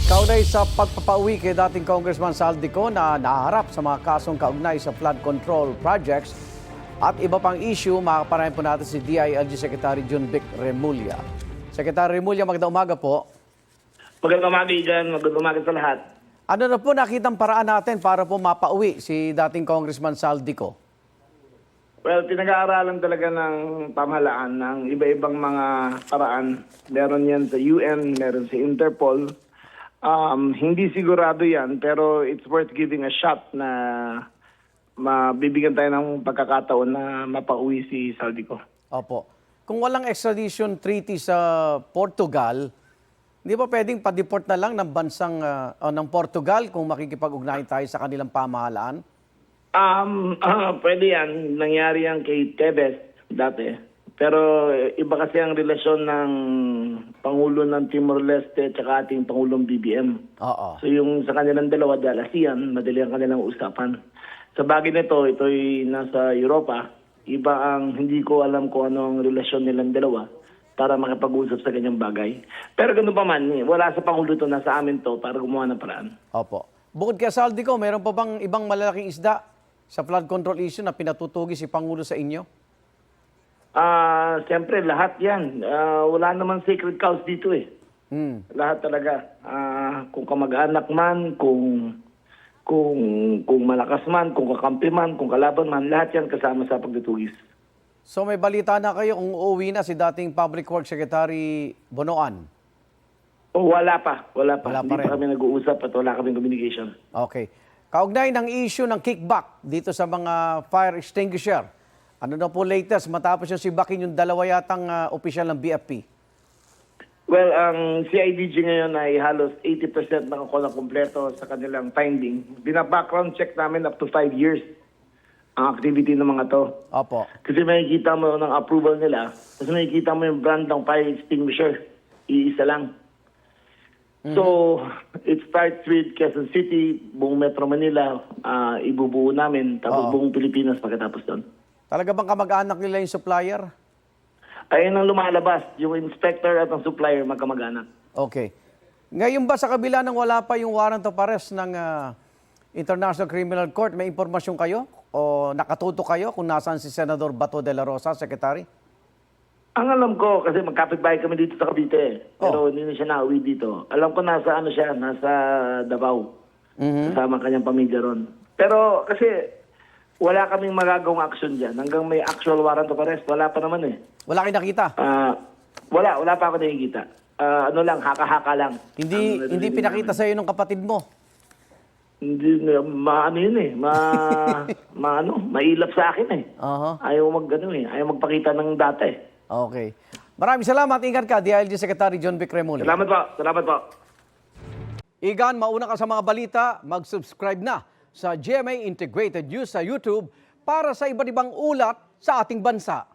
Kaugnay sa pagpapauwi kay dating Congressman Saldico na naharap sa mga kasong kaugnay sa flood control projects at iba pang issue, makakapanayan po natin si DILG Secretary John Vic Remulla. Secretary Remulla, magandang umaga po. Magandang umaga, Igan. Magandang umaga sa lahat. Ano na po nakitang paraan natin para po mapauwi si dating Congressman Saldico? Well, pinag-aaralan talaga ng pamahalaan ng iba-ibang mga paraan. Meron yan sa UN, meron sa Interpol. Hindi sigurado yan, pero it's worth giving a shot na mabibigyan tayo ng pagkakataon na mapauwi si Saldico. Opo. Kung walang extradition treaty sa Portugal, hindi ba pwedeng pa-deport na lang ng bansang ng Portugal kung makikipag-ugnayan tayo sa kanilang pamahalaan? Pwede yan. Nangyari yan kay Tevez dati. Pero iba kasi ang relasyon ng Pangulo ng Timor-Leste at saka ating Pangulong BBM. Oo. So yung sa kanilang dalawa, dalasiyan, madali ang kanilang usapan. Sa bagay nito, ito'y nasa Europa. Iba ang hindi ko alam kung ano ang relasyon nilang dalawa para makipag-usap sa ganyang bagay. Pero ganun pa man, wala sa Pangulo to, nasa amin to para gumawa ng paraan. Opo. Bukod kay Saldico, meron pa bang ibang malalaking isda sa flood control issue na pinatutugi si Pangulo sa inyo? Siyempre, lahat yan. Wala naman sacred cows dito eh. Lahat talaga. Kung kamag-anak man, kung malakas man, kung kakampi man, kung kalaban man, lahat yan kasama sa pagtutugis. So may balita na kayo kung uuwi na si dating Public Works Secretary Bonoan? Wala pa. Wala Hindi pa rin. pa kami nag-uusap at wala kaming communication. Okay. Kaugnay ng issue ng kickback dito sa mga fire extinguisher. Ano na po latest matapos yung sibakin yung dalawa yatang opisyal ng BFP? Well, ang CIDG ngayon ay halos 80% nakakuha na kompleto sa kanilang finding. Bina-background check namin up to 5 years ang activity ng mga to. Opo. Kasi makikita mo ng approval nila, kasi makikita mo yung brand ng fire extinguisher. Iisa lang. So, it starts with Quezon City, buong Metro Manila, ibubuo namin, tapos buong Pilipinas pagkatapos doon. Talaga bang kamag-anak nila yung supplier? Ayun ang lumalabas, yung inspector at ang supplier magkamag-anak. Okay. Ngayon ba sa kabila ng wala pa yung warrant of arrest ng International Criminal Court, may impormasyon kayo o nakatuto kayo kung nasaan si Senador Bato de la Rosa, Secretary? Ang alam ko, kasi magkapit-bahay kami dito sa Cavite, pero hindi na siya nauwi dito. Alam ko nasa siya, nasa Davao. Kasama kanyang pamilya ron. Pero kasi wala kaming magagawang action dyan. Hanggang may actual warrant of arrest, wala pa naman eh. Wala kayo nakita? Wala pa ako nakikita. Ano lang, haka-haka lang. Hindi pinakita sa iyo ng kapatid mo? Hindi, ano yun eh. Mailap sa akin eh. Ayaw ayaw magpakita ng data eh. Okay. Maraming salamat. Ingat ka, DILG Secretary John Vic Remulla. Salamat po. Igan, mauna ka sa mga balita, mag-subscribe na sa GMA Integrated News sa YouTube para sa iba't ibang ulat sa ating bansa.